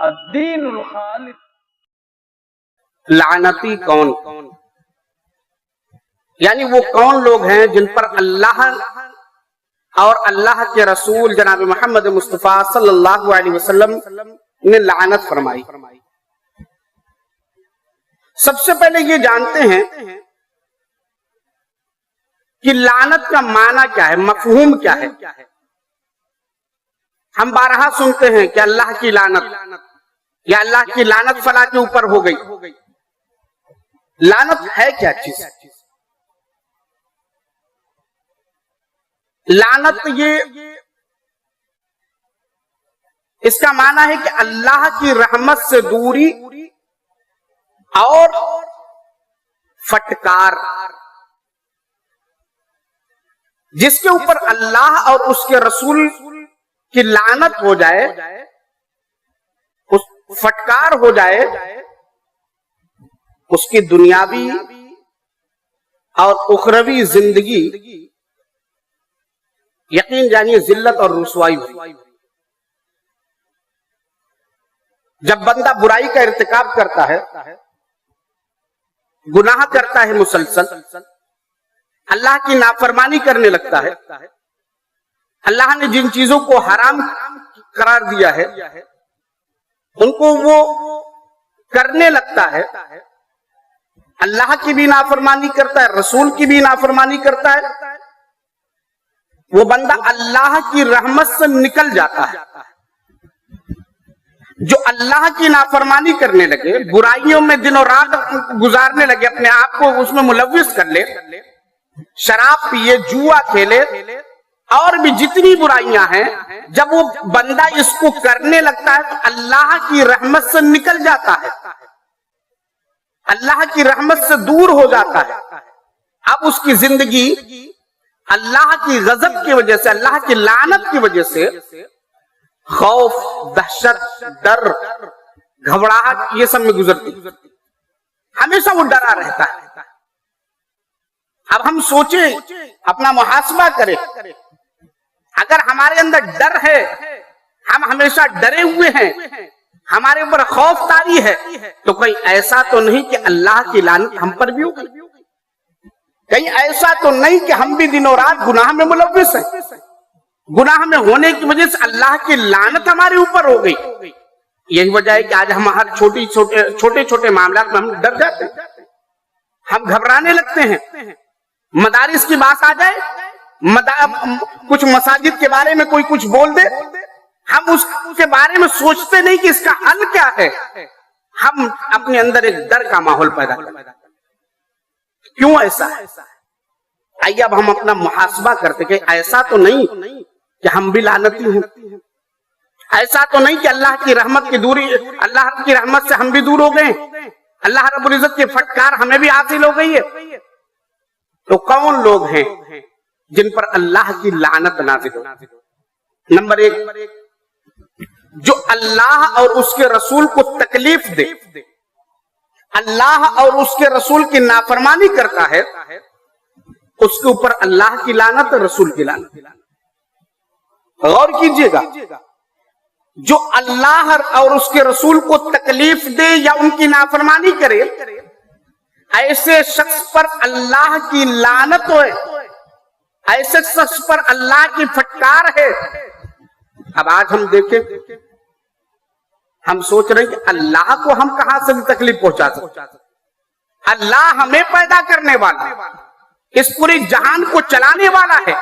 الدین الخالص. لعنتی کون؟ یعنی وہ کون لوگ ہیں جن پر اللہ اور اللہ کے رسول جناب محمد مصطفیٰ صلی اللہ علیہ وسلم نے لعنت فرمائی. سب سے پہلے یہ جانتے ہیں کہ لعنت کا معنی کیا ہے، مفہوم کیا ہے. ہم بارہا سنتے ہیں کہ اللہ کی لعنت یا اللہ کی لعنت فلاں کے اوپر ہو گئی. لعنت ہے کیا چیز؟ لعنت یہ اس کا معنی ہے کہ اللہ کی رحمت سے دوری اور فٹکار. جس کے اوپر اللہ اور اس کے رسول کی لعنت ہو جائے، فٹکار ہو جائے، اس کی دنیاوی اور اخروی زندگی یقین جانیے ذلت اور رسوائی ہوئی. جب بندہ برائی کا ارتکاب کرتا ہے، گناہ کرتا ہے، مسلسل اللہ کی نافرمانی کرنے لگتا ہے، اللہ نے جن چیزوں کو حرام قرار دیا ہے ان کو وہ کرنے لگتا ہے، اللہ کی بھی نافرمانی کرتا ہے، رسول کی بھی نافرمانی کرتا ہے، وہ بندہ اللہ کی رحمت سے نکل جاتا ہے. جو اللہ کی نافرمانی کرنے لگے، برائیوں میں دن اور رات گزارنے لگے، اپنے آپ کو اس میں ملوث کر لے، شراب پیے، جوا کھیلے اور بھی جتنی برائیاں ہیں، جب وہ بندہ اس کو کرنے لگتا ہے تو اللہ کی رحمت سے نکل جاتا ہے، اللہ کی رحمت سے دور ہو جاتا ہے. اب اس کی زندگی اللہ کی غضب کی وجہ سے، اللہ کی لعنت کی وجہ سے خوف، دہشت، ڈر، گھبراہٹ یہ سب میں گزرتی. ہمیشہ وہ ڈرا رہتا ہے. اب ہم سوچیں، اپنا محاسبہ کریں، اگر ہمارے اندر ڈر ہے، ہم ہمیشہ ڈرے ہوئے ہیں، ہمارے اوپر خوف طاری ہے، تو کہیں ایسا تو نہیں کہ اللہ کی لعنت ہم پر بھی ہو گئی؟ کہیں ایسا تو نہیں کہ ہم بھی دن اور رات گناہ میں ملوث ہیں، گناہ میں ہونے کی وجہ سے اللہ کی لعنت ہمارے اوپر ہو گئی؟ یہی وجہ ہے کہ آج ہم ہر چھوٹے چھوٹے معاملات میں ہم ڈر جاتے ہیں، ہم گھبرانے لگتے ہیں. مدارس کی بات آ جائے، کچھ مساجد کے بارے میں کوئی کچھ بول دے، ہم اس کے بارے میں سوچتے نہیں کہ اس کا حل کیا ہے. ہم اپنے اندر ایک ڈر کا ماحول پیدا کرتے ہیں. کیوں ایسا ہے؟ آئیے اب ہم اپنا محاسبہ کرتے کہ ایسا تو نہیں کہ ہم بھی لعنتی ہوں، ایسا تو نہیں کہ اللہ کی رحمت کی دوری، اللہ کی رحمت سے ہم بھی دور ہو گئے، اللہ رب العزت کی پھٹکار ہمیں بھی حاصل ہو گئی ہے. تو کون لوگ ہیں جن پر اللہ کی لعنت نازل ہو؟ نمبر 1، جو اللہ اور اس کے رسول کو تکلیف دے، اللہ اور اس کے رسول کی نافرمانی کرتا ہے، اس کے اوپر اللہ کی لعنت اور رسول کی لعنت. غور کیجئے گا، جو اللہ اور اس کے رسول کو تکلیف دے یا ان کی نافرمانی کرے، ایسے شخص پر اللہ کی لعنت ہے، ایسے شخص پر اللہ کی پھٹکار ہے. اب آج ہم دیکھیں، ہم سوچ رہے ہیں کہ اللہ کو ہم کہاں سے بھی تکلیف پہنچا سکتے؟ اللہ ہمیں پیدا کرنے والا، اس پوری جہان کو چلانے والا ہے،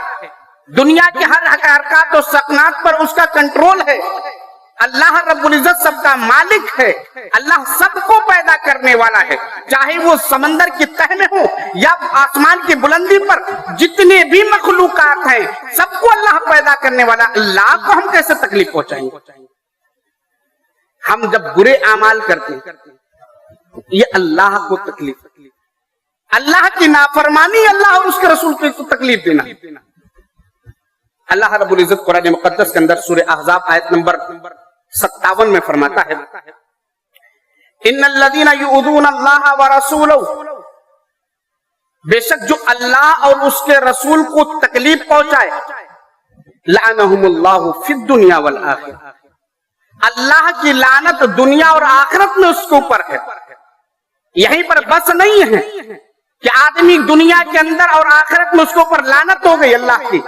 دنیا کے ہر حرکات و سکنات پر اس کا کنٹرول ہے. اللہ رب العزت سب کا مالک ہے، اللہ سب کو پیدا کرنے والا ہے، چاہے وہ سمندر کی تہ میں ہو یا آسمان کی بلندی پر جتنے بھی مخلوقات ہیں سب کو اللہ پیدا کرنے والا. اللہ کو ہم کیسے تکلیف پہنچائیں گے؟ ہم جب برے اعمال کرتے ہیں یہ اللہ کو تکلیف، اللہ کی نافرمانی اللہ اور اس کے رسول کو تکلیف دینا. اللہ رب العزت قرآن مقدس کے اندر سورہ احزاب آیت نمبر 57 میں فرماتا ہے، ان الذین یؤذون اللہ ورسولہ، بے شک جو اللہ اور اس کے رسول کو تکلیف پہنچائے، لعنہم اللہ فی الدنیا والآخرہ، اللہ کی لعنت دنیا اور آخرت میں اس کے اوپر ہے. یہیں پر بس نہیں ہے کہ آدمی دنیا کے اندر اور آخرت میں اس کے اوپر لعنت ہو گئی اللہ کی.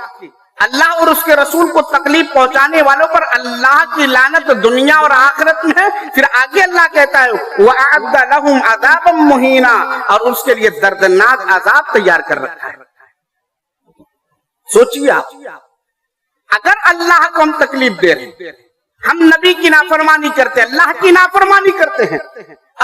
اللہ اور اس کے رسول کو تکلیف پہنچانے والوں پر اللہ کی لعنت دنیا اور آخرت میں ہے. پھر آگے اللہ کہتا ہے وَأَعَدَّ لَهُمْ عَذَابًا مُهِينًا، اور اس کے لیے دردناک عذاب تیار کر رکھا ہے. سوچیے آپ، اگر اللہ کو ہم تکلیف دے رہے ہیں، ہم نبی کی نافرمانی کرتے ہیں، اللہ کی نافرمانی کرتے ہیں،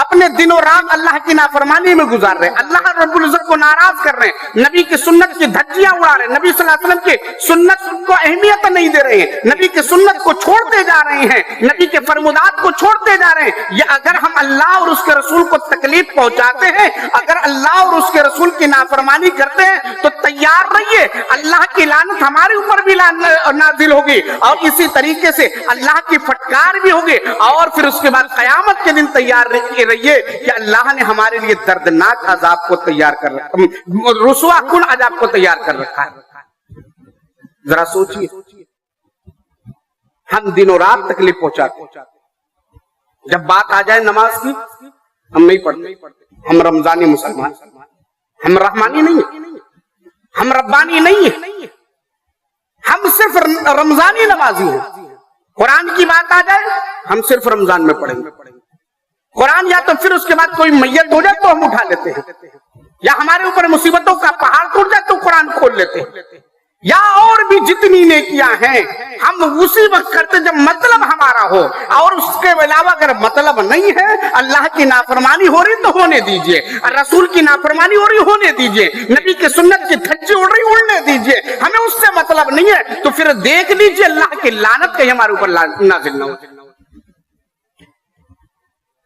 اپنے دن و رات اللہ کی نافرمانی میں گزار رہے ہیں، اللہ رب العزت کو ناراض کر رہے ہیں، نبی کی سنت کی دھجیاں اڑا رہے ہیں، نبی صلی اللہ علیہ وسلم کی سنت کو اہمیت نہیں دے رہے ہیں، نبی کی سنت کو چھوڑتے جا رہے ہیں، نبی کے فرمودات کو چھوڑتے جا رہے ہیں. یہ اگر ہم اللہ اور اس کے رسول کو تکلیف پہنچاتے ہیں، اگر اللہ اور اس کے رسول کی نافرمانی کرتے ہیں، تو تیار رہیے اللہ کی لعنت ہمارے اوپر بھی نازل ہوگی، اور اسی طریقے سے اللہ کی پھٹکار بھی ہوگی. اور پھر اس کے بعد قیامت کے دن تیار رہیے کہ اللہ نے ہمارے لیے دردناک عذاب کو تیار کر رکھا، رسوا کن عذاب کو تیار کر رکھا ہے. ذرا سوچیے، ہم دن و رات تکلیف پہنچاتے ہیں، جب بات آ جائے نماز کی ہم نہیں پڑھتے. ہم رمضانی مسلمان، ہم رحمانی نہیں ہیں، ہم ربانی نہیں ہیں، ہم صرف رمضانی نمازی ہیں. قرآن کی بات آ جائے ہم صرف رمضان میں پڑھیں گے قرآن، یا تو پھر اس کے بعد کوئی میت ہو جائے تو ہم اٹھا لیتے ہیں، یا ہمارے اوپر مصیبتوں کا پہاڑ ٹوٹ جائے تو قرآن کھول لیتے ہیں، یا اور بھی جتنی نیکیاں ہیں ہم اسی وقت کرتے جب مطلب ہمارا ہو. اور اس کے علاوہ اگر مطلب نہیں ہے، اللہ کی نافرمانی ہو رہی تو ہونے دیجئے، رسول کی نافرمانی ہو رہی ہونے دیجئے، نبی کی سنت کی دھجی اڑ رہی اڑنے دیجئے، ہمیں اس سے مطلب نہیں ہے تو پھر دیکھ لیجئے اللہ کی لعنت کہیں ہمارے اوپر نازل نہ ہو.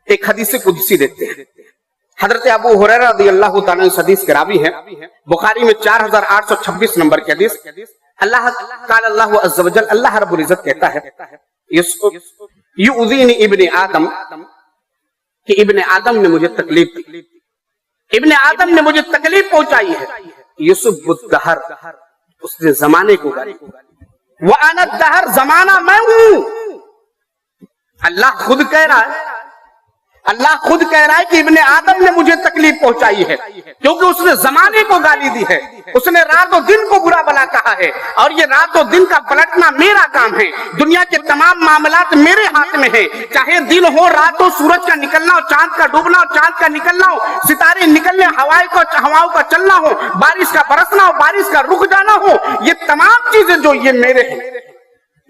ایک حدیث قدسی دیکھتے ہیں، حضرت ابو ہریرہ رضی اللہ تعالیٰ عنہ حدیث کے راوی ہیں، بخاری میں 4826 نمبر کی حدیث. اللہ قال اللہ عز و جل، اللہ رب العزت کہتا ہے یؤذینی ابن آدم، کہ ابن آدم نے مجھے تکلیف دی، ابن آدم نے مجھے تکلیف پہنچائی ہے. یسب الدہر، اس نے زمانے کو گالی، وانا الدہر، زمانہ میں ہوں. اللہ خود کہہ رہا ہے، اللہ خود کہہ رہا ہے کہ ابن آدم نے مجھے تکلیف پہنچائی ہے کیونکہ اس نے زمانے کو گالی دی ہے، اس نے رات و دن کو برا بلا کہا ہے، اور یہ رات و دن کا پلٹنا میرا کام ہے. دنیا کے تمام معاملات میرے ہاتھ میں ہیں، چاہے دن ہو، رات ہو، سورج کا نکلنا ہو، چاند کا ڈوبنا ہو، چاند کا نکلنا ہو، ستارے نکلنے، ہواؤں کا چلنا ہو، بارش کا برسنا ہو، بارش کا رک جانا ہو، یہ تمام چیزیں جو یہ میرے ہیں،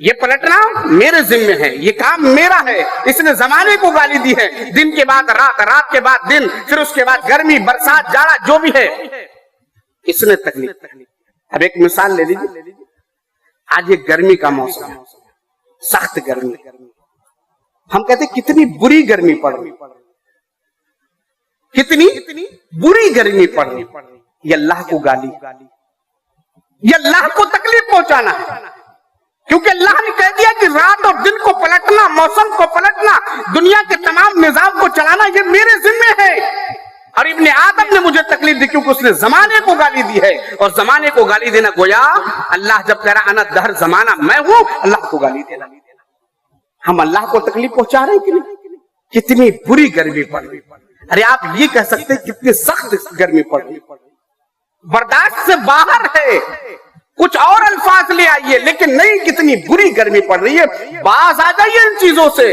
یہ پلٹنا میرے ذمہ ہے، یہ کام میرا ہے. اس نے زمانے کو گالی دی ہے، دن کے بعد رات، رات کے بعد دن، پھر اس کے بعد گرمی، برسات، جاڑا، جو بھی ہے اس نے تکلیف. اب ایک مثال لے لیجیے، آج یہ گرمی کا موسم ہے، سخت گرمی، ہم کہتے ہیں کتنی بری گرمی پڑ رہی، کتنی بری گرمی پڑ رہی. یہ اللہ کو گالی، یہ اللہ کو تکلیف پہنچانا ہے، کیونکہ اللہ نے کہہ دیا کہ رات اور دن کو پلٹنا، موسم کو پلٹنا، دنیا کے تمام نظام کو چلانا یہ میرے ذمہ ہے. اور ابن آدم نے مجھے تکلیف دی کیونکہ اس نے زمانے کو گالی دی ہے، اور زمانے کو گالی دینا گویا اللہ جب کہہ رہا انا دہر، زمانہ میں ہوں، اللہ کو گالی دینا. ہم اللہ کو تکلیف پہنچا رہے ہیں کہ نہیں؟ کتنی بری گرمی پڑ رہی. ارے آپ یہ کہہ سکتے ہیں کتنی سخت گرمی پڑ رہی، برداشت سے باہر ہے، کچھ اور الفاظ لے آئیے، لیکن نہیں، کتنی بری گرمی پڑ رہی ہے. باز آ جائیے ان چیزوں سے.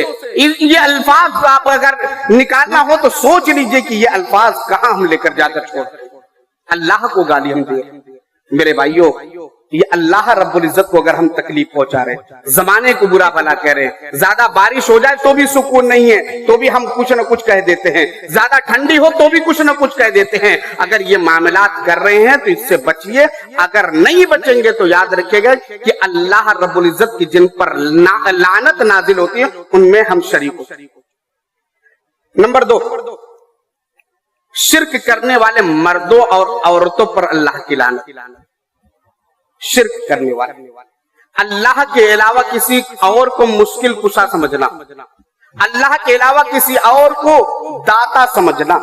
یہ الفاظ آپ اگر نکالنا ہو تو سوچ لیجئے کہ یہ الفاظ کہاں ہم لے کر جا کر چھوڑ. اللہ کو گالی ہم دے رہے ہیں. میرے بھائیوں، یہ اللہ رب العزت کو اگر ہم تکلیف پہنچا رہے، زمانے کو برا بھلا کہہ رہے، زیادہ بارش ہو جائے تو بھی سکون نہیں ہے تو بھی ہم کچھ نہ کچھ کہہ دیتے ہیں، زیادہ ٹھنڈی ہو تو بھی کچھ نہ کچھ کہہ دیتے ہیں. اگر یہ معاملات کر رہے ہیں تو اس سے بچیے، اگر نہیں بچیں گے تو یاد رکھیے گا کہ اللہ رب العزت کی جن پر لعنت نازل ہوتی ہے ان میں ہم شریک ہو. نمبر 2، شرک کرنے والے مردوں اور عورتوں پر اللہ کی لعنت. شرک کرنے والے، اللہ کے علاوہ کسی اور کو مشکل کشا سمجھنا، अल्लाह के अलावा किसी और को दाता समझना,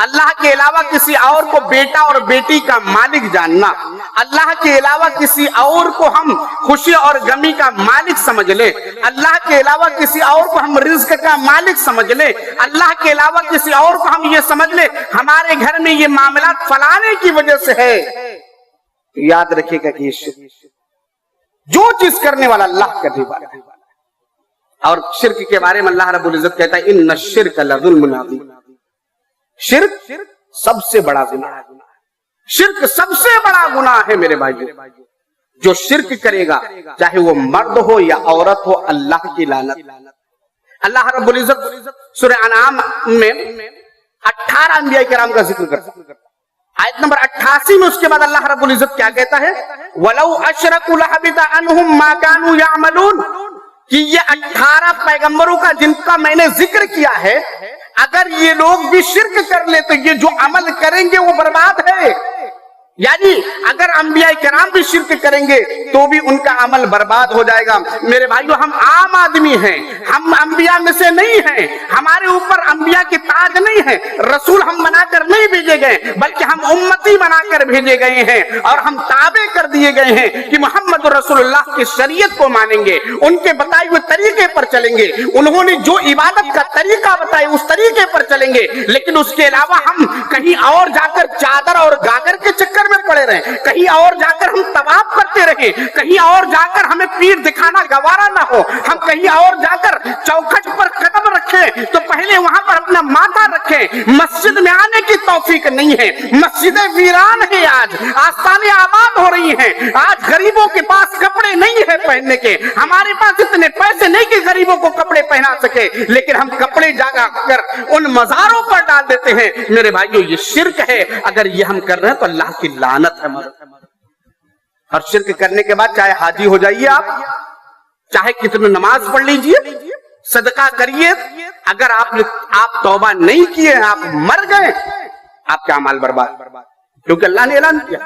अल्लाह के अलावा किसी और को बेटा और बेटी का मालिक जानना, अल्लाह के अलावा किसी और को हम खुशी और गमी का मालिक समझ ले, अल्लाह के अलावा किसी और को हम रिज्क का मालिक समझ ले, अल्लाह के अलावा किसी और को हम ये समझ ले हमारे घर में ये मामला फलाने की वजह से है। याद रखिएगा कि जो चीज करने वाला अल्लाह करने वाला है। और शिर्क के बारे में अल्लाह रब्बुल इज्जत कहता है इन्न शिर्क लज़ुल्मुन अज़ीम, शिर्क सबसे बड़ा गुनाह है, शिर्क सबसे बड़ा गुनाह है मेरे भाइयों। जो शिर्क करेगा चाहे वो मर्द हो या औरत हो, अल्लाह की लानत। अल्लाह रब्बुल इज्जत सूरह अनाम में 18 अंबिया किराम का जिक्र करता है। आयत नंबर 88 में उसके बाद अल्लाह रब्बुल इज्जत क्या कहता है, वलौ अशरकू लहबिता अन्हुम मा कानू यामलून, कि ये 18 पैगंबरों का जिनका मैंने जिक्र किया है, अगर ये लोग भी शिर्क कर ले तो ये जो अमल करेंगे वो बर्बाद है। यानी अगर अंबिया किराम भी शिर्क करेंगे तो भी उनका अमल बर्बाद हो जाएगा। मेरे भाइयों, हम आम आदमी हैं, हम अंबिया में से नहीं हैं, हमारे ऊपर अंबिया की ताज नहीं है, रसूल हम बनाकर नहीं भेजे गए बल्कि हम उम्मती बनाकर भेजे गए हैं और हम ताबे कर दिए गए हैं कि मोहम्मद रसूलुल्लाह की शरीयत को मानेंगे, उनके बताए हुए तरीके पर चलेंगे, उन्होंने जो इबादत का तरीका बताया उस तरीके पर चलेंगे। लेकिन उसके अलावा हम कहीं और जाकर चादर और गागर के चक्कर में पड़े रहे, कहीं और जाकर हम तवाफ करते रहे, कहीं और जाकर हमें पीर दिखाना गवारा ना हो, हम कहीं और जाकर चौखट पर कदम रखें तो पहले वहां पर अपना माथा रखें। मस्जिद में आने की तौफीक नहीं है, मस्जिदें वीरान है, आज आस्थानें आबाद हो रही हैं, आज गरीबों के पास कपड़े नहीं है पहनने के, हमारे पास इतने पैसे नहीं कि गरीबों को कपड़े पहना सके, लेकिन हम कपड़े जागा कर उन मजारों पर डाल देते हैं। मेरे भाइयों, ये शिर्क है। अगर ये हम कर रहे हैं तो अल्लाह की लानत है। और शिर्क करने के बाद चाहे हाजी हो जाइए आप, चाहे कितनी नमाज पढ़ लीजिए, सदका करिए, अगर आप तौबा नहीं किए, आप मर गए, आपका अमल बर्बाद, क्योंकि अल्लाह ने ऐलान किया।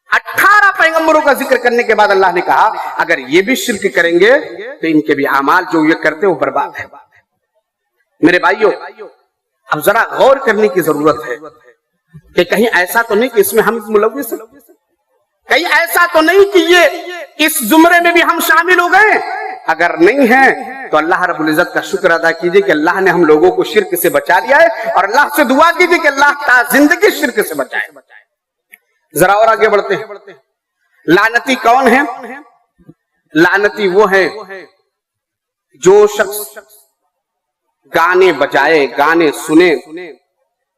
18 पैगंबरों का जिक्र करने के बाद अल्लाह ने कहा अगर ये भी शिर्क करेंगे तो इनके भी अमाल जो ये करते वो बर्बाद है। मेरे भाइयों, अब जरा गौर करने की जरूरत है कि कहीं ऐसा तो नहीं कि इसमें हम मुलव्विस हैं, कहीं ऐसा तो नहीं कि ये इस जुमरे में भी हम शामिल हो गए। अगर नहीं है तो अल्लाह रब्बुल इज्जत का शुक्र अदा कीजिए कि अल्लाह ने हम लोगों को शिर्क से बचा लिया है, और अल्लाह से दुआ कीजिए कि अल्लाह ता जिंदगी शिर्क से बचाए। जरा और आगे बढ़ते हैं। लानती कौन है? लानती वो है जो शख्स गाने बजाए, गाने सुने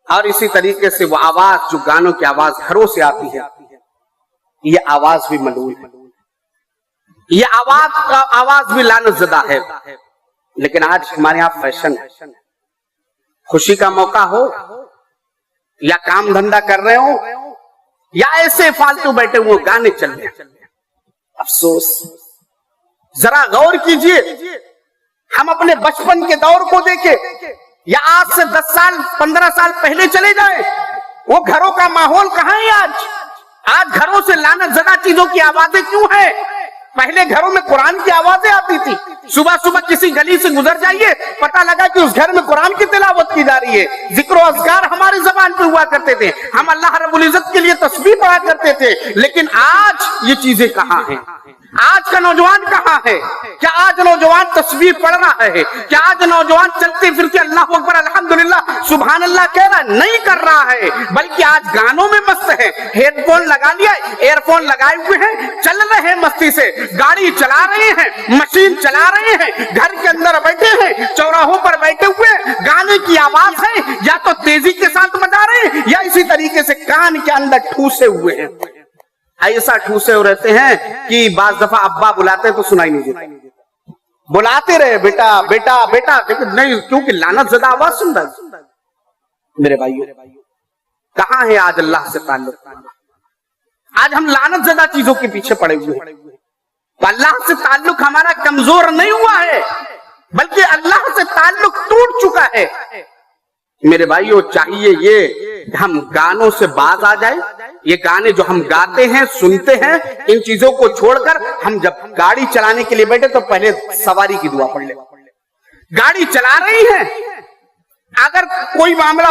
और इसी तरीके से वो आवाज, जो गानों की आवाज घरों से आती है, ये आवाज भी मलून है, ये आवाज भी लानतज़दा है। लेकिन आज हमारे यहाँ फैशन है, खुशी का मौका हो या काम धंधा कर रहे हो या ऐसे फालतू बैठे हुए गाने चल रहे हैं। अफसोस, जरा गौर कीजिए, हम अपने बचपन के दौर को देखें या आज से 10 साल 15 साल पहले चले जाएं, वो घरों का माहौल कहां है आज घरों से लानतज़दा चीजों की आवाजें क्यों है? पहले घरों में कुरान की आवाजें आती थी, सुबह सुबह किसी गली से गुजर जाइए, पता लगा कि उस घर में कुरान की तिलावत की जा रही है, जिक्र और अज़कार हमारी जबान पे हुआ करते थे, हम अल्लाह रब्बुल इज्जत के लिए तस्बीह पढ़ा करते थे। लेकिन आज ये चीजें कहां हैं? आज का नौजवान कहां है? क्या आज नौजवान तस्बीह पढ़ रहा है? क्या आज नौजवान चलते फिरते अल्लाह अकबर अल्हम्दुलिल्लाह सुभान अल्लाह कह रहा नहीं कर रहा है, बल्कि आज गानों में मस्त है, हेडफोन लगा लिया, एयरफोन लगाए हुए हैं, चल रहे हैं मस्ती से, गाड़ी चला रहे हैं, मशीन चला रहे हैं, घर के अंदर बैठे हैं, चौराहों पर बैठे हुए, गाने की आवाज है, या तो तेजी के साथ बजा रहे हैं या इसी तरीके से कान के अंदर ठूसे हुए हैं। ऐसा ठूसे हो रहते हैं कि बाज दफा अब्बा बुलाते तो सुनाई नहीं देता, बुलाते रहे बेटा बेटा बेटा, लेकिन नहीं, क्योंकि लानतज़दा आवाज सुन रहा। मेरे भाइयों, कहां है आज अल्लाह से ताल्लुक? आज हम लानतज़दा चीजों के पीछे पड़े हुए हैं। तो अल्लाह से ताल्लुक हमारा कमजोर नहीं हुआ है, बल्कि अल्लाह से ताल्लुक टूट चुका है। मेरे भाइयों, चाहिए ये हम गानों से बाज आ जाए, ये गाने जो हम गाते हैं, सुनते हैं, इन चीजों को छोड़कर हम जब गाड़ी चलाने के लिए बैठे तो पहले सवारी की दुआ पढ़ ले, गाड़ी चला रही हैं, अगर कोई मामला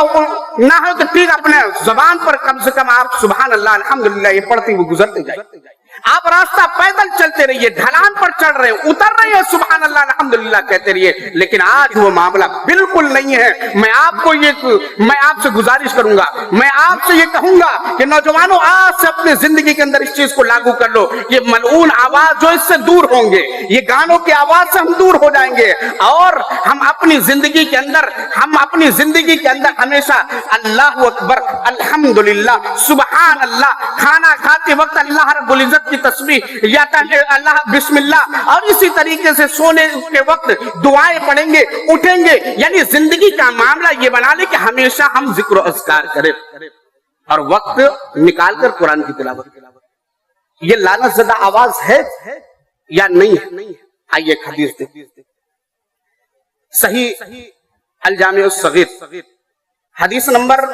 ना हो तो ठीक अपने जबान पर कम से कम आप सुभान अल्लाह अल्हम्दुलिल्लाह ये पढ़ते हुए गुजरते जाइए। आप रास्ता पैदल चलते रहिए, ढलान पर चढ़ रहे हैं, उतर रहे हैं, सुभान अल्लाह अल्हम्दुलिल्लाह कहते रहिए। लेकिन आज वो मामला बिल्कुल नहीं है। मैं आपसे गुजारिश करूंगा, मैं आपसे ये कहूंगा कि नौजवानों आज से अपनी जिंदगी के अंदर इस चीज को लागू कर लो। ये मलऊन आवाज जो इससे दूर होंगे, ये गानों की आवाज से हम दूर हो जाएंगे और हम अपनी जिंदगी के अंदर हमेशा अल्लाह अकबर अल्हम्दुलिल्लाह सुभान अल्लाह, खाना खाते वक्त अल्लाह रब्बुल इज्जत की तस्बीह या अल्लाह बिस्मिल्लाह, और इसी तरीके से सोने के वक्त दुआएं पढ़ेंगे, उठेंगे। यानी जिंदगी का मामला ये बना ले कि हमेशा हम जिक्र अस्कार करें और वक्त निकालकर कुरान की तिलावत। ये लानतज़दा आवाज है या नहीं है? आइए एक हदीस देखिए, सही अल जामिउ सगीर हदीस नंबर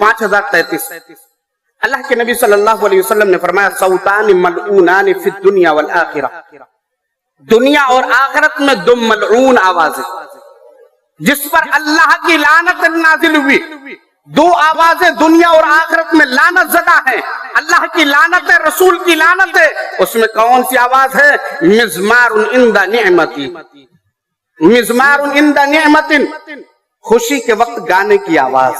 5033। अल्लाह के नबी सल्लल्लाहु अलैहि वसल्लम ने फरमाया, सौतान मलऊनान फिद दुनिया वल आखिरा, दुनिया और आखिरत में दो मलऊन आवाजें जिस पर अल्लाह की लानत नाजिल हुई। दो आवाजें दुनिया और आखिरत में लानत ज़दा है, अल्लाह की लानत है, रसूल की लानत है। उसमें कौन सी आवाज है? मिज़मारुन इंदा निअमती, मिज़मारुन इंदा निअमतिन, खुशी के वक्त गाने की आवाज,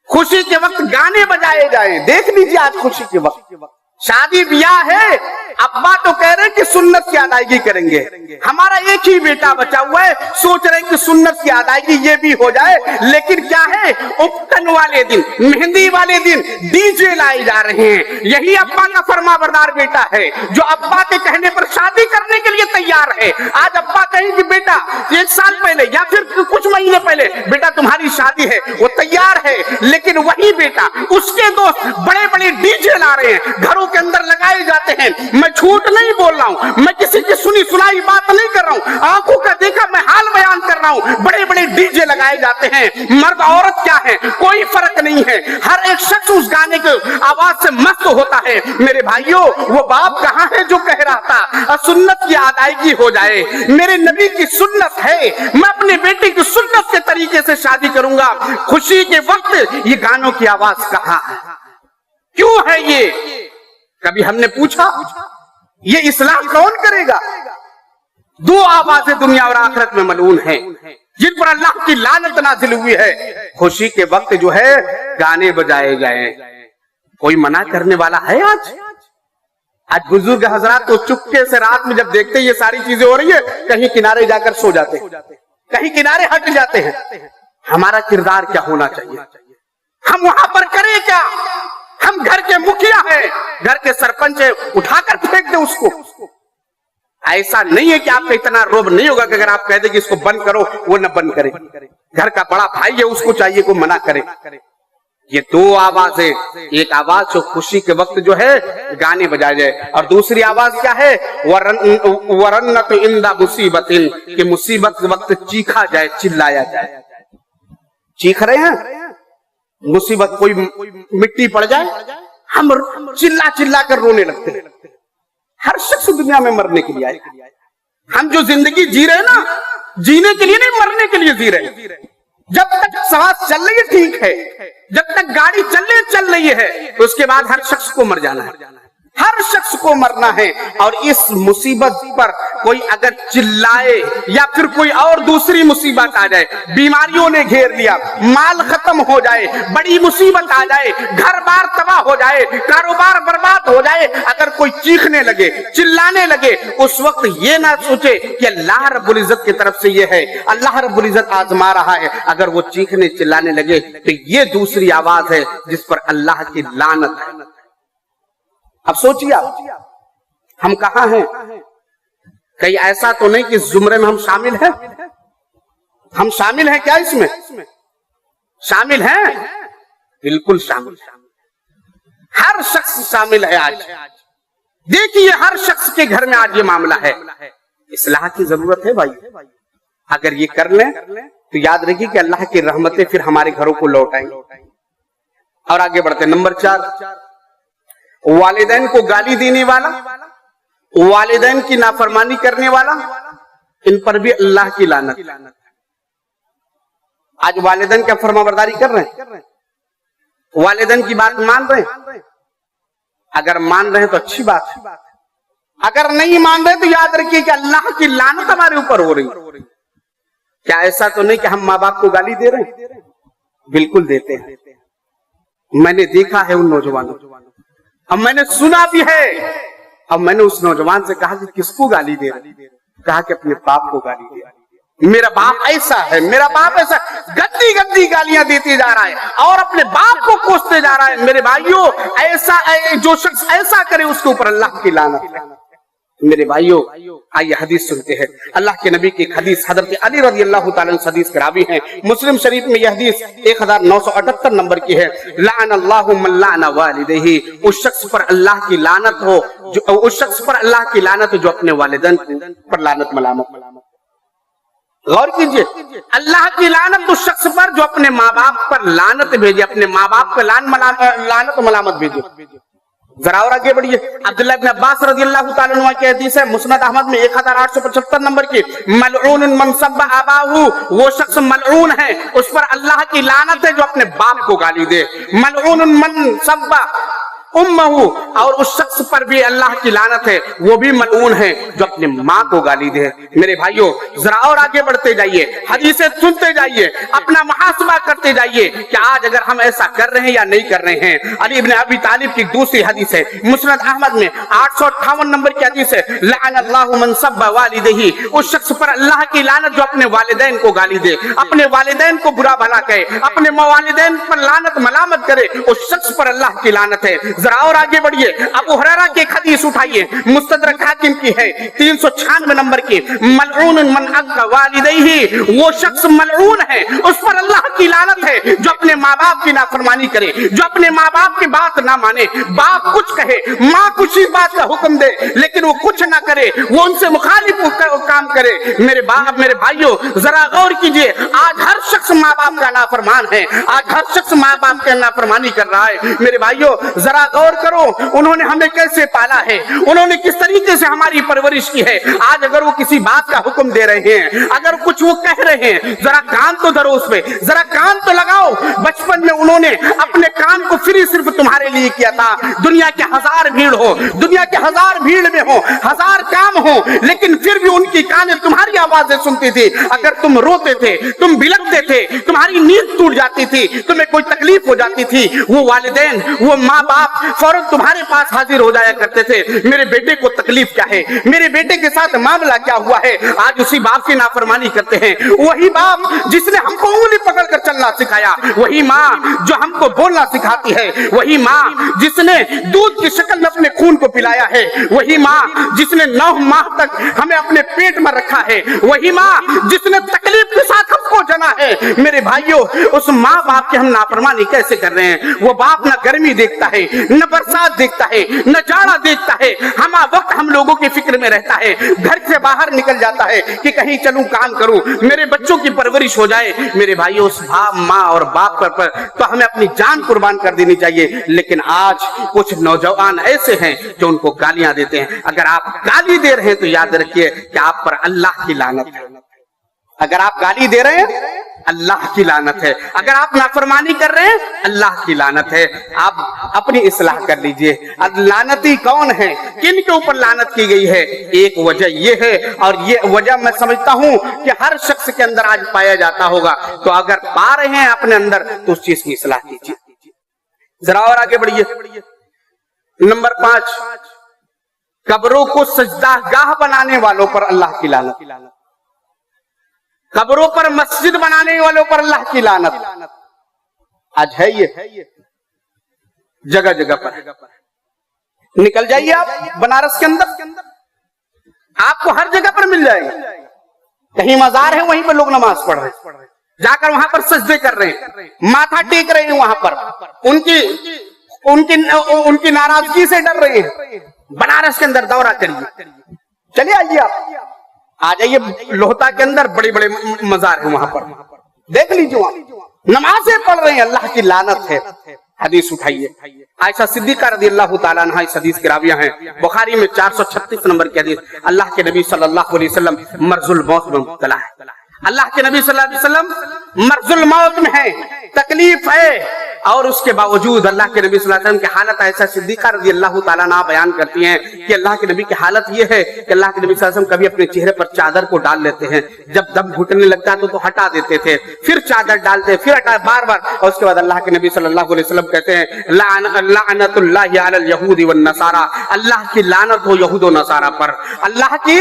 खुशी के वक्त गाने बजाए जाए। देख लीजिए आज खुशी के वक्त शादी ब्याह है, अब्बा तो कह रहे कि सुन्नत की अदायगी करेंगे, हमारा एक ही बेटा बचा हुआ है, सोच रहे कि सुन्नत की अदायगी ये भी हो जाए। लेकिन क्या है, उपकन वाले दिन, मेहंदी वाले दिन डीजे लाए जा रहे हैं। यही अब्बा का फरमाबरदार बेटा है जो अब्बा के कहने पर शादी करने के लिए तैयार है। आज अब्बा कहेंगे बेटा 1 साल पहले या फिर कुछ महीने पहले बेटा तुम्हारी शादी है, वो तैयार है। लेकिन वही बेटा, उसके दोस्त बड़े बड़े डीजे ला रहे हैं, घरों के अंदर लगाए जाते हैं। मैं झूठ नहीं बोल रहा हूं, मैं किसी की सुनी सुनाई बात नहीं कर रहा हूं, आंखों का देखा मैं हाल बयान कर रहा हूं। बड़े बड़े डीजे लगाए जाते हैं, मर्द औरत क्या है कोई फर्क नहीं है, हर एक शख्स उस गाने के आवाज से मस्त होता है। मेरे भाइयों, वो बाप कहां है जो कह रहा था सुन्नत की अदायगी हो जाए? मेरे नबी की सुन्नत है, मैं अपने बेटे की सुन्नत के तरीके से शादी करूंगा। खुशी के वक्त ये गानों की आवाज कहां है? क्यों है ये? कभी हमने पूछा? ये इस्लाह कौन करेगा? दो आवाजें दुनिया और आखिरत में मलून हैं जिन पर अल्लाह की लानत नाजिल हुई है। खुशी के वक्त जो है गाने बजाए जाए, कोई मना करने वाला है? आज बुजुर्ग हजरात तो चुपके से रात में जब देखते ये सारी चीजें हो रही है, कहीं किनारे जाकर सो जाते, कहीं किनारे हट जाते हैं। हमारा किरदार क्या होना चाहिए? हम वहां पर करें क्या? हम घर के मुखिया हैं, घर के सरपंच है, उठाकर फेंक दे उसको। ऐसा नहीं है कि आपका इतना रोब नहीं होगा कि अगर आप कह दे कि इसको बंद करो, वो न बंद करे। घर का बड़ा भाई है, उसको चाहिए को मना करे। ये दो आवाजें, एक आवाज जो खुशी के वक्त जो है गाने बजाए जाए, और दूसरी आवाज क्या है? वरन्नत इंदा मुसीबतिन, कि मुसीबत के वक्त चीखा जाए, चिल्लाया जाए। चीख रहे हैं, मुसीबत कोई मिट्टी पड़ जाए, हम चिल्ला चिल्ला कर रोने लगते हैं। हर शख्स दुनिया में मरने के लिए आए। हम जो जिंदगी जी रहे हैं ना, जीने के लिए नहीं, मरने के लिए जी रहे हैं। जब तक सांस चल रही है ठीक है, जब तक गाड़ी चल रही है, तो उसके बाद हर शख्स को मर जाना है, हर शख्स को मरना है। और इस मुसीबत पर कोई अगर चिल्लाए या फिर कोई और दूसरी मुसीबत आ जाए, बीमारियों ने घेर लिया, माल खत्म हो जाए, बड़ी मुसीबत आ जाए, घर बार तबाह हो जाए, कारोबार बर्बाद हो जाए, अगर कोई चीखने लगे, चिल्लाने लगे, उस वक्त ये ना सोचे कि अल्लाह रब्बुल इज्जत की तरफ से ये है, अल्लाह रब्बुल इज्जत आजमा रहा है। अगर वो चीखने चिल्लाने लगे तो ये दूसरी आवाज है जिस पर अल्लाह की लानत है। अब सोचिए हम कहां हैं? कहीं ऐसा तो नहीं कि इस जुमरे में हम शामिल हैं? हम शामिल हैं क्या? इसमें शामिल हैं, बिल्कुल शामिल। हर शख्स शामिल है। आज देखिए हर शख्स के घर में आज ये मामला है। इस्लाह की जरूरत है भाई। अगर ये कर लें तो याद रखिए कि अल्लाह की रहमतें फिर हमारे घरों को लौटाएंगी। और आगे बढ़ते नंबर 4, वालिदैन को गाली देने वाला, वालिदैन की नाफरमानी करने वाला, ان پر بھی اللہ کی لعنت. آج والدین کیا فرما برداری کر رہے ہیں؟ والدین کی بات مان رہے ہیں؟ اگر مان رہے ہیں تو اچھی بات ہے، اگر نہیں مان رہے تو یاد رکھیے کہ اللہ کی لعنت ہمارے اوپر ہو رہی. کیا ایسا تو نہیں کہ ہم ماں باپ کو گالی دے رہے ہیں؟ بالکل دیتے ہیں. میں نے دیکھا ہے ان نوجوانوں، اب میں نے سنا بھی ہے. اب میں نے اس نوجوان سے کہا کہ کس کو گالی دے رہے؟ کہا کہ اپنے باپ کو گالی دے رہے. میرا باپ ایسا ہے، میرا باپ ایسا، گندی گندی گالیاں دیتے جا رہا ہے اور اپنے باپ کو کوستے جا رہا ہے. میرے بھائیوں، ایسا جو شخص ایسا کرے اس کے اوپر اللہ کی لعنت ہے. میرے بھائیوں آئیے حدیث سنتے ہیں. اللہ کے نبی کی حدیث حضرت علی رضی اللہ تعالیٰ عنہ حدیث کراوی ہیں. مسلم شریف میں یہ حدیث 1978 نمبر کی ہے. لعن اللہ من لعن والدیہ، اس شخص پر اللہ کی لعنت ہو، اس شخص پر اللہ کی لعنت ہو جو اپنے والدین پر لعنت ملامت. غور کیجئے، اللہ کی لعنت اس شخص پر جو اپنے ماں باپ پر لعنت بھیجے، اپنے ماں باپ پر لعنت و ملامت بھیجے. ذرا اور آگے بڑھیے. عبداللہ ابن عباس رضی اللہ تعالیٰ عنہ کی حدیث ہے مسند احمد میں 1875 نمبر کی. ملعون من سب اباہو، وہ شخص ملعون ہے اس پر اللہ کی لعنت ہے جو اپنے باپ کو گالی دے. ملعون من سب امہ، اور اس شخص پر بھی اللہ کی لعنت ہے، وہ بھی ملعون ہے جو اپنے ماں کو گالی دے. میرے بھائیوں ذرا اور آگے بڑھتے جائیے، حدیثیں سنتے جائیے، اپنا محاسبہ کرتے جائیے کہ آج اگر ہم ایسا کر رہے ہیں یا نہیں کر رہے ہیں. علی ابن ابی طالب کی دوسری حدیث ہے مسند احمد میں 858 نمبر کی حدیث ہے. لعن اللہ من سب والدیہ، اس شخص پر اللہ کی لعنت جو اپنے والدین کو گالی دے، اپنے والدین کو برا بھلا کہے، اپنے والدین پر لعنت ملامت کرے، اس شخص پر اللہ کی لعنت ہے. ذرا اور آگے بڑھیے. ابو ہریرہ کی ایک حدیث اٹھائیے، مستدرک حاکم کی ہے 396 نمبر کی. ملعون من اق والدیہ، وہ شخص ملعون ہے اس پر اللہ کی لعنت ہے جو اپنے ماں باپ کی نافرمانی کرے، جو اپنے ماں باپ کی بات نہ مانے. باپ کچھ کہے، ماں کچھ ہی بات کا حکم دے لیکن وہ کچھ نہ کرے، وہ ان سے مخالف کام کرے. میرے باپ، میرے بھائیوں ذرا غور کیجئے. آج ہر شخص ماں باپ کا نافرمان ہے، آج ہر شخص ماں باپ کا نافرمانی کر رہا ہے. میرے بھائیوں ذرا غور کرو، انہوں نے ہمیں کیسے پالا ہے، انہوں نے کس طریقے سے ہماری پرورش کی ہے. آج اگر وہ کسی بات کا حکم دے رہے ہیں، اگر کچھ وہ کہہ رہے ہیں، ذرا کان تو دھرو اس پہ، ذرا کان تو لگاؤ. بچپن میں انہوں نے اپنے کام کو فری صرف تمہارے لیے کیا تھا. دنیا کے ہزار بھیڑ ہو، دنیا کے ہزار بھیڑ میں ہو، ہزار کام ہو، لیکن پھر بھی ان کی کانیں تمہاری آوازیں سنتی تھی. اگر تم روتے تھے، تم بلکتے تھے، تمہاری نیند ٹوٹ جاتی تھی، تمہیں کوئی تکلیف ہو جاتی تھی، وہ والدین، وہ ماں باپ فوراً تمہارے پاس حاضر ہو جایا کرتے تھے. میرے بیٹے کو تکلیف کیا ہے، میرے بیٹے کے ساتھ معاملہ کیا ہوا ہے. آج اسی باپ کی نافرمانی کرتے ہیں. وہی باپ جس نے ہم کو انگلی پکڑ کر چلنا سکھایا، وہی ماں جو ہم کو بولنا سکھاتی ہے، وہی ماں جس نے دودھ کی شکل میں اپنے خون کو پلایا ہے، وہی ماں جس نے 9 ماہ تک ہمیں اپنے پیٹ میں رکھا ہے، وہی ماں جس نے تکلیف کے ساتھ ہم کو جنا ہے. میرے بھائیوں اس ماں باپ کی ہم نافرمانی کیسے کر رہے ہیں. وہ باپ نہ گرمی دیکھتا ہے، نہ برسات دیکھتا ہے، نہ جاڑا دیکھتا ہے، ہما وقت ہم لوگوں کی فکر میں رہتا ہے. گھر سے باہر نکل جاتا ہے کہ کہیں چلوں کام کروں، میرے بچوں کی پرورش ہو جائے. میرے بھائیوں اس ماں اور باپ پر تو ہمیں اپنی جان قربان کر دینی چاہیے. لیکن آج کچھ نوجوان ایسے ہیں جو ان کو گالیاں دیتے ہیں. اگر آپ گالی دے رہے ہیں تو یاد رکھیے کہ آپ پر اللہ کی لعنت ہے. اگر آپ گالی دے رہے ہیں اللہ کی لعنت ہے. اگر آپ نافرمانی کر رہے ہیں اللہ کی لعنت ہے. آپ اپنی اصلاح کر لیجئے. لعنتی کون ہے، کن کے اوپر لعنت کی گئی ہے؟ ایک وجہ یہ ہے، اور یہ وجہ میں سمجھتا ہوں کہ ہر شخص کے اندر آج پایا جاتا ہوگا. تو اگر پا رہے ہیں اپنے اندر تو اس چیز کی اصلاح کیجئے. ذرا اور آگے بڑھیے. نمبر 5، قبروں کو سجدہ گاہ بنانے والوں پر اللہ کی لعنت. قبروں پر مسجد بنانے والوں پر اللہ کی لعنت. آج ہے یہ جگہ جگہ پر. نکل جائیے آپ بنارس کے اندر، آپ کو ہر جگہ پر مل جائے گا. کہیں مزار ہے وہیں پر لوگ نماز پڑھ رہے ہیں، جا کر وہاں پر سجدے کر رہے ہیں، ماتھا ٹیک رہے ہیں، وہاں پر ان کی ناراضگی سے ڈر رہے ہیں. بنارس کے اندر دورہ کریے، چلیے آئیے آپ آ جائیے. لوہتا کے اندر بڑے بڑے مزار ہیں، وہاں پر دیکھ لیجیے، وہاں نمازیں پڑھ رہے ہیں. اللہ کی لعنت ہے. حدیث اٹھائیے. आयशा सिद्दीका रज़ी अल्लाह ताला अन्हा इस हदीस की राविया हैं। बुखारी में 436 नंबर की हदीस, अल्लाह के नबी सल्लल्लाहु अलैहि वसल्लम मर्जुल मौत में मुब्तला है। अल्लाह के नबी सल्लल्लाहु अलैहि वसल्लम मर्जुल मौत में है, तकलीफ है, और उसके बावजूद अल्लाह के नबी सल्लल्लाहु अलैहि वसल्लम की हालत ऐसा सिद्दीका रज़ी अल्लाह ताला अन्हा बयान करती हैं कि अल्लाह के नबी की हालत ये है कि अल्लाह के नबी सल्लल्लाहु अलैहि वसल्लम कभी अपने चेहरे पर चादर को डाल लेते हैं, जब दम घुटने लगता तो हटा देते थे, फिर चादर डालते, फिर हटा, बार बार, और उसके बाद अल्लाह के नबी सल्लल्लाहु अलैहि वसल्लम कहते हैं लानतुल्लाहि अलल यहूदी वन नसारा, अल्लाह की लानत हो यहूद व नसारा पर, अल्लाह की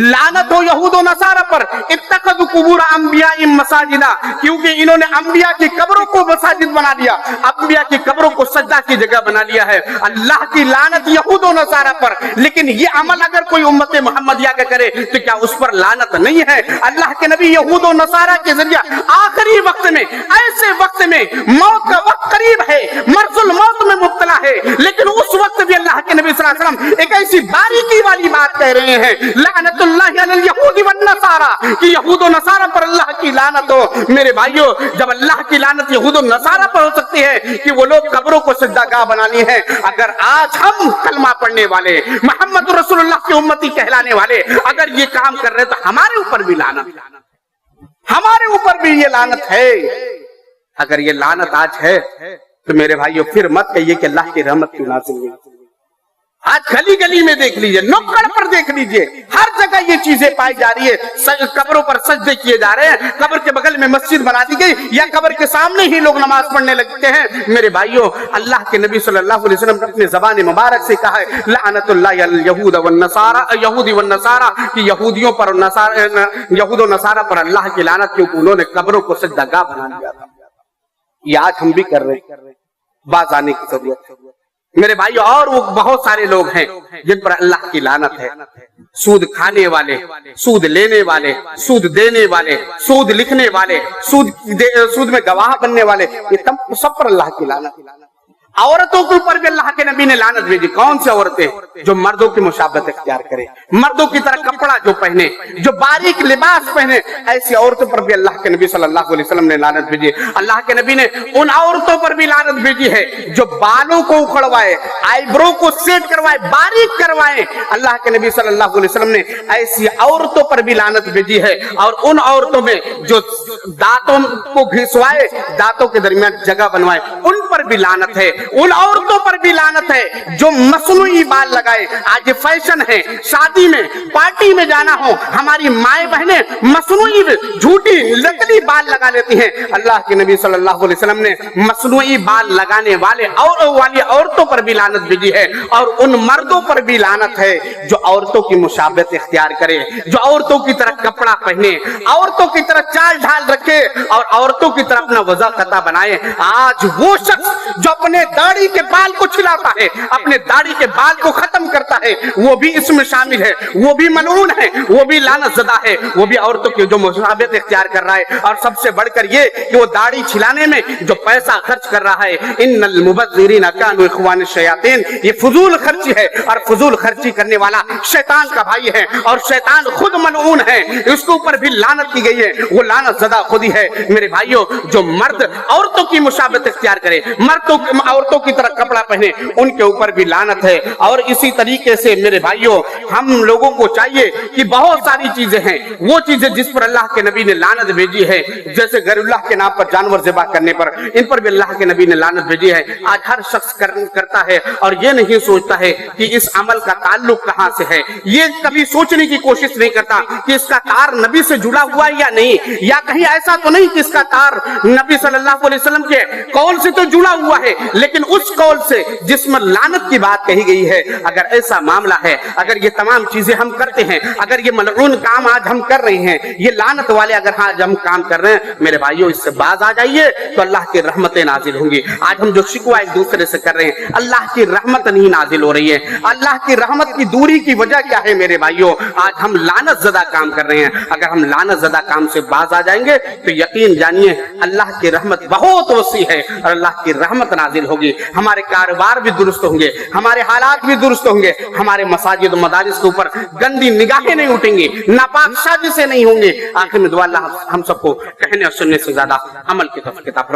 लानत हो यहूद व नसारा पर, इत्तखज़ु कुबूर अंबिया मसाजिदा, क्योंकि इन्होंने अंबिया की कब्रों को मसाजिद बना दिया, अंबिया की कब्रों को सज्जा की जगह बना लिया है। अल्लाह की लानत यहूद व नसारा पर, लेकिन ये अमल अगर कोई उम्मत मोहम्मदिया का करे तो क्या उस पर लानत नहीं है? अल्लाह के नबी यहूद व नसारा के जरिए आखिरी वक्त में, ऐसे वक्त में मौत का वक्त करीब है, मर्जुल मौत में मुब्तला है, लेकिन उस वक्त भी अल्लाह के नबी सल्लल्लाहु अलैहि वसल्लम एक ऐसी बारीकी वाली बात कह रहे हैं, लानतुल्लाहि अलल यहूदी वन नसारा, कि यहूद व नसारा पर अल्लाह की लानत हो। मेरे भाइयों, जब अल्लाह की लानत यहूद व नसारा पर हो सकती है कि वो लोग कब्रों को सज्जागाह बना ली है, अगर आज हम कलमा पढ़ने वाले, मोहम्मद रसूलुल्लाह की उम्मती कहलाने वाले अगर ये काम कर रहे तो हमारे ऊपर भी लानत, हमारे ऊपर भी ये लानत है। अगर ये लानत आज है तो मेरे भाइयों फिर मत कहिए कि अल्लाह की रहमत क्यों नाज़िल हुई। आज गली गली में देख लीजिए, नुक्कड़ पर देख लीजिए, हर जगह ये चीजें पाई जा रही है, कब्रों पर सजदे किए जा रहे हैं, कब्र के बगल में मस्जिद बना दी गई, या कब्र के सामने ही लोग नमाज पढ़ने लगते हैं। मेरे भाइयों, अल्लाह के नबी सल्लल्लाहु अलैहि वसल्लम ने अपने ज़बान मुबारक से कहा है लानतुल्लाहि अलल यहूद वन नसारा, यहूदी वन नसारा, कि यहूदियों पर, यहूद व नसारा पर अल्लाह की लानत, क्योंकि उन्होंने कब्रों को सजदागाह बना दिया था। ये आज हम भी कर रहे हैं, बाज आने की जरूरत है मेरे भाइयों। और वो बहुत सारे लोग हैं जिन पर अल्लाह की लानत है, सूद खाने वाले, सूद लेने वाले, सूद देने वाले, सूद लिखने वाले, सूद में गवाह बनने वाले, ये सब पर अल्लाह की लानत। औरतों के ऊपर भी अल्लाह के नबी ने लानत भेजी। कौन सी औरतें? जो मर्दों की मुशाबहत इख्तियार करे, मर्दों की तरह कपड़ा जो पहने, जो बारीक लिबास पहने, ऐसी औरतों पर भी अल्लाह के नबी सल्लल्लाहु अलैहि वसल्लम ने लानत भेजी। अल्लाह के नबी ने उन औरतों पर भी लानत भेजी है जो बालों को उखड़वाए, आईब्रो को सेट करवाए, बारीक करवाए। अल्लाह के नबी सल्लल्लाहु अलैहि वसल्लम ने ऐसी औरतों पर भी लानत भेजी है। और उन औरतों में जो दांतों को घिसवाए, दांतों के दरमियान जगह बनवाए, उन पर भी लानत है। उन औरतों पर भी लानत है जो मसनूई बाल लगाए। आज फैशन है, शादी में, पार्टी में जाना हो, हमारी माए बहनें मसनूई झूठी नकली बाल लगा लेती हैं। अल्लाह के नबी सल्लल्लाहु अलैहि वसल्लम ने मसनूई बाल लगाने वाले वाली औरतों पर भी लानत भेजी है। और उन मर्दों पर भी लानत है जो औरतों की मुशाबहत इख्तियार करे, जो औरतों की तरह कपड़ा पहने, औरतों की तरह चाल ढाल रखे और औरतों की तरह अपना वज़ा कता बनाए। आज वो शख्स जो अपने दाढ़ी के बाल को छिलाता है, अपने दाढ़ी के बाल को खत्म करता है, वो भी इसमें शामिल है, वो भी मलऊन है, वो भी लानतज़दा है, वो भी औरतों की जो मुशाबहत इख्तियार कर रहा है। और सबसे बढ़कर ये कि वो दाढ़ी छिलाने में जो पैसा खर्च कर रहा है, इन्नल मुबज़्ज़िरीना कानू इख़वान शयातीन, ये फजूल खर्ची है और फजूल खर्ची करने वाला शैतान का भाई है और शैतान खुद मलऊन है, उसके ऊपर भी लानत की गई है, वो लानतज़दा खुद ही है। मेरे भाइयों, जो मर्द औरतों की मुशाबहत इख्तियार करे, मर्दों औरतों की तरह कपड़ा पहने, उनके ऊपर भी लानत है। और इसी तरीके से मेरे भाइयों, हम लोगों को चाहिए कि बहुत सारी चीजें हैं, वो चीजें जिस पर अल्लाह के नबी ने लानत भेजी है, जैसे गैरुल्लाह के नाम पर जानवर ज़िबा करने पर, इन पर भी अल्लाह के नबी ने लानत भेजी है। आज हर शख्स करता है और ये नहीं सोचता है कि इस अमल का ताल्लुक कहां से है। ये कभी सोचने की कोशिश नहीं करता कि इसका तार नबी से जुड़ा हुआ है या नहीं, या कहीं ऐसा तो नहीं कि इसका तार नबी सल्लल्लाहु अलैहि वसल्लम के कौल से तो जुड़ा हुआ है, लेकिन उस कौल से जिसमें लानत की बात कही गई है। अगर ऐसा मामला है, अगर ये तमाम चीजें हम करते हैं, अगर ये मलऊन काम आज हम कर रहे हैं, ये लानत वाले अगर आज हम काम कर रहे हैं, मेरे भाइयों इससे बाज आ जाइए तो अल्लाह की रहमतें नाजिल होंगी। आज हम जो शिकवा एक दूसरे से कर रहे हैं, अल्लाह की रहमत नहीं नाजिल हो रही है। अल्लाह की रहमत की दूरी की वजह क्या है मेरे भाइयों? आज हम लानत ज़दा काम कर रहे हैं। अगर हम लानत ज़दा काम से बाज आ जाएंगे तो यकीन जानिए अल्लाह की रहमत बहुत वसी है और अल्लाह की रहमत नाजिल होगी। हमारे कारोबार भी दुरुस्त होंगे, हमारे हालात भी दुरुस्त होंगे, हमारे मसाजिद और मदारिस के ऊपर गंदी निगाहें नहीं उठेंगी, नापाक साजिशें नहीं होंगी। आखिर में दुआ अल्लाह हम सबको कहने और सुनने से ज्यादा अमल की तौफीक अता फरमाए।